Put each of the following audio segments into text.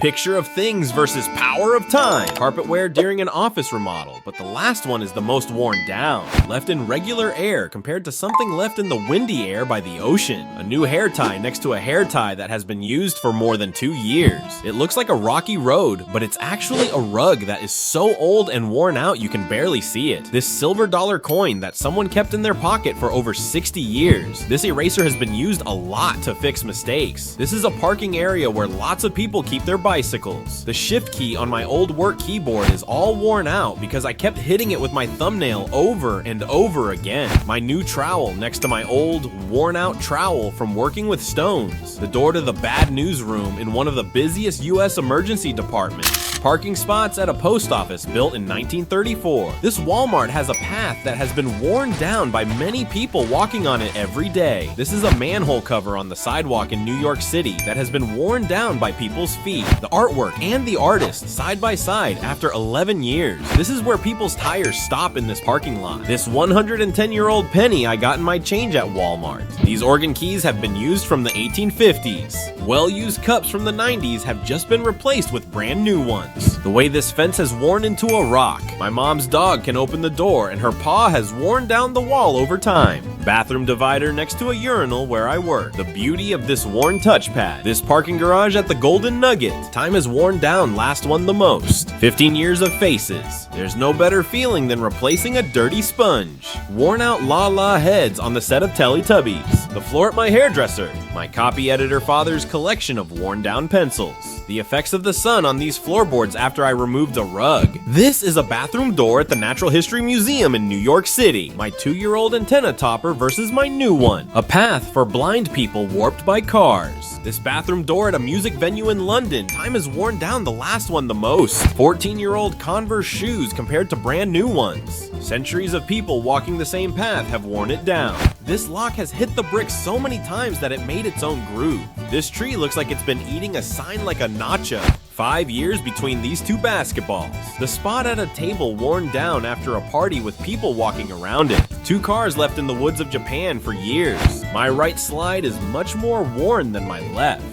Picture of things versus power of time. Carpet wear during an office remodel, but the last one is the most worn down. Left in regular air compared to something left in the windy air by the ocean. A new hair tie next to a hair tie that has been used for more than 2 years. It looks like a rocky road, but it's actually a rug that is so old and worn out you can barely see it. This silver dollar coin that someone kept in their pocket for over 60 years. This eraser has been used a lot to fix mistakes. This is a parking area where lots of people keep their bicycles. The shift key on my old work keyboard is all worn out because I kept hitting it with my thumbnail over and over again. My new trowel next to my old, worn out trowel from working with stones. The door to the bad news room in one of the busiest US emergency departments. Parking spots at a post office built in 1934. This Walmart has a path that has been worn down by many people walking on it every day. This is a manhole cover on the sidewalk in New York City that has been worn down by people's feet. The artwork and the artist side by side after 11 years. This is where people's tires stop in this parking lot. This 110-year-old penny I got in my change at Walmart. These organ keys have been used from the 1850s. Well-used cups from the 90s have just been replaced with brand new ones. The way this fence has worn into a rock. My mom's dog can open the door and her paw has worn down the wall over time. Bathroom divider next to a urinal where I work. The beauty of this worn touchpad. This parking garage at the Golden Nugget. Time has worn down last one the most. 15 years of faces. There's no better feeling than replacing a dirty sponge. Worn out La La heads on the set of Teletubbies. The floor at my hairdresser. My copy editor father's collection of worn down pencils. The effects of the sun on these floorboards after I removed a rug. This is a bathroom door at the Natural History Museum in New York City. My 2-year-old antenna topper versus my new one. A path for blind people warped by cars. This bathroom door at a music venue in London. Time has worn down the last one the most. 14-year-old Converse shoes compared to brand new ones. Centuries of people walking the same path have worn it down. This lock has hit the bricks so many times that it made its own groove. This tree looks like it's been eating a sign like a nacho. 5 years between these two basketballs. The spot at a table worn down after a party with people walking around it. 2 cars left in the woods of Japan for years. My right slide is much more worn than my left.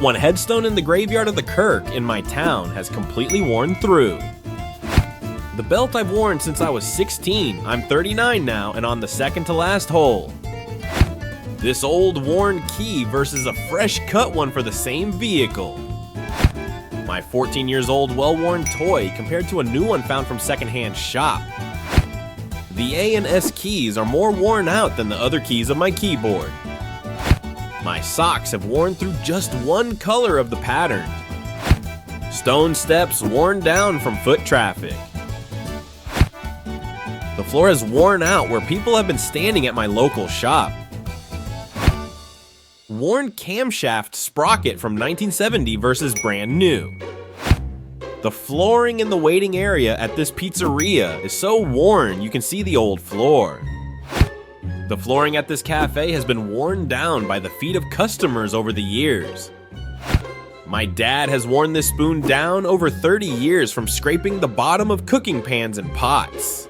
One headstone in the graveyard of the Kirk in my town has completely worn through. The belt I've worn since I was 16. I'm 39 now and on the second to last hole. This old worn key versus a fresh cut one for the same vehicle. My 14 years old well-worn toy compared to a new one found from secondhand shop. The A and S keys are more worn out than the other keys of my keyboard. My socks have worn through just one color of the pattern. Stone steps worn down from foot traffic. The floor has worn out where people have been standing at my local shop. Worn camshaft sprocket from 1970 versus brand new. The flooring in the waiting area at this pizzeria is so worn you can see the old floor. The flooring at this cafe has been worn down by the feet of customers over the years. My dad has worn this spoon down over 30 years from scraping the bottom of cooking pans and pots.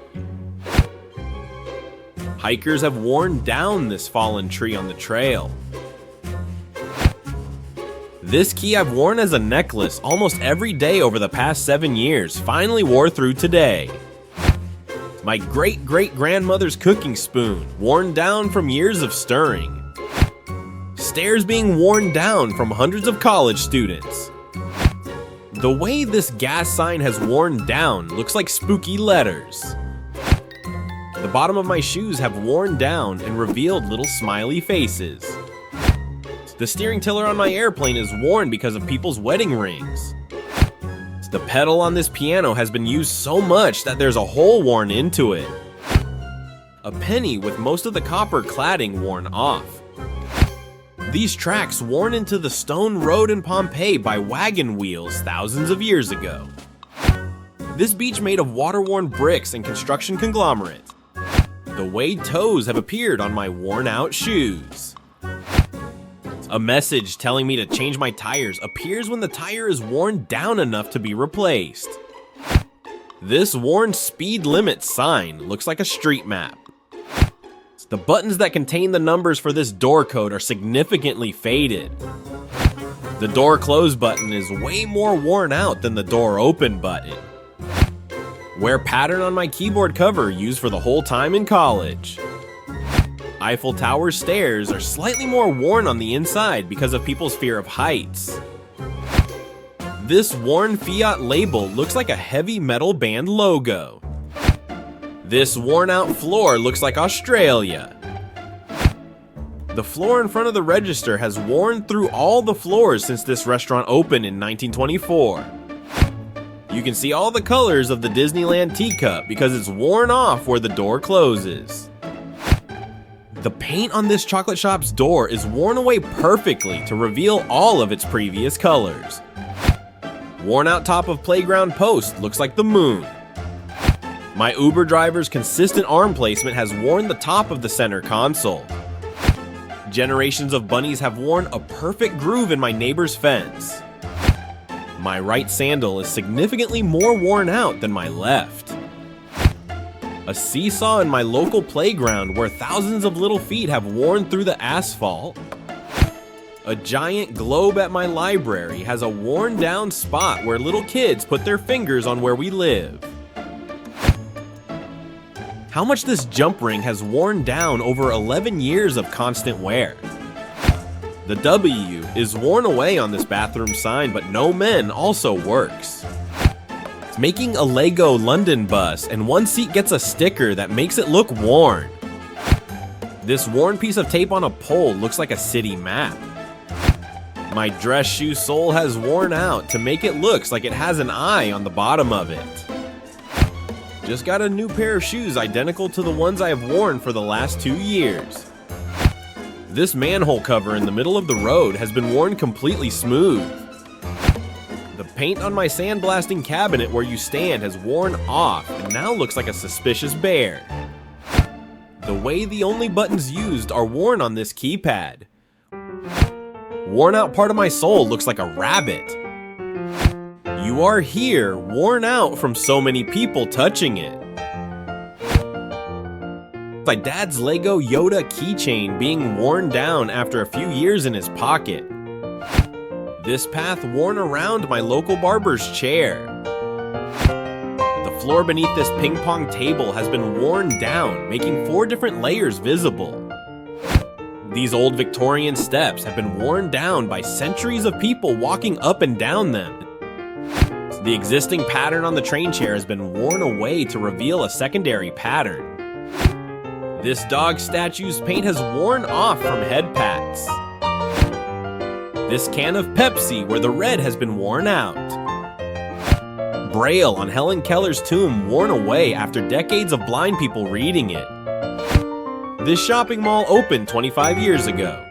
Hikers have worn down this fallen tree on the trail. This key I've worn as a necklace almost every day over the past 7 years finally wore through today. My great-great-grandmother's cooking spoon, worn down from years of stirring. Stairs being worn down from hundreds of college students. The way this gas sign has worn down looks like spooky letters. The bottom of my shoes have worn down and revealed little smiley faces. The steering tiller on my airplane is worn because of people's wedding rings. The pedal on this piano has been used so much that there's a hole worn into it. A penny with most of the copper cladding worn off. These tracks worn into the stone road in Pompeii by wagon wheels thousands of years ago. This beach made of water-worn bricks and construction conglomerate. The way toes have appeared on my worn-out shoes. A message telling me to change my tires appears when the tire is worn down enough to be replaced. This worn speed limit sign looks like a street map. The buttons that contain the numbers for this door code are significantly faded. The door close button is way more worn out than the door open button. Wear pattern on my keyboard cover used for the whole time in college. Eiffel Tower stairs are slightly more worn on the inside because of people's fear of heights. This worn Fiat label looks like a heavy metal band logo. This worn out floor looks like Australia. The floor in front of the register has worn through all the floors since this restaurant opened in 1924. You can see all the colors of the Disneyland teacup because it's worn off where the door closes. The paint on this chocolate shop's door is worn away perfectly to reveal all of its previous colors. Worn out top of playground post looks like the moon. My Uber driver's consistent arm placement has worn the top of the center console. Generations of bunnies have worn a perfect groove in my neighbor's fence. My right sandal is significantly more worn out than my left. A seesaw in my local playground where thousands of little feet have worn through the asphalt. A giant globe at my library has a worn down spot where little kids put their fingers on where we live. How much this jump ring has worn down over 11 years of constant wear. The W is worn away on this bathroom sign, but no men also works. It's making a Lego London bus, and one seat gets a sticker that makes it look worn. This worn piece of tape on a pole looks like a city map. My dress shoe sole has worn out to make it look like it has an eye on the bottom of it. Just got a new pair of shoes identical to the ones I have worn for the last 2 years. This manhole cover in the middle of the road has been worn completely smooth. The paint on my sandblasting cabinet where you stand has worn off and now looks like a suspicious bear. The way the only buttons used are worn on this keypad. Worn out part of my sole looks like a rabbit. You are here, worn out from so many people touching it. My dad's Lego Yoda keychain being worn down after a few years in his pocket. This path worn around my local barber's chair. The floor beneath this ping pong table has been worn down, making 4 different layers visible. These old Victorian steps have been worn down by centuries of people walking up and down them. The existing pattern on the train chair has been worn away to reveal a secondary pattern. This dog statue's paint has worn off from head pats. This can of Pepsi where the red has been worn out. Braille on Helen Keller's tomb worn away after decades of blind people reading it. This shopping mall opened 25 years ago.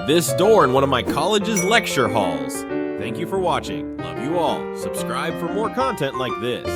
This door in one of my college's lecture halls. Thank you for watching. Love you all. Subscribe for more content like this.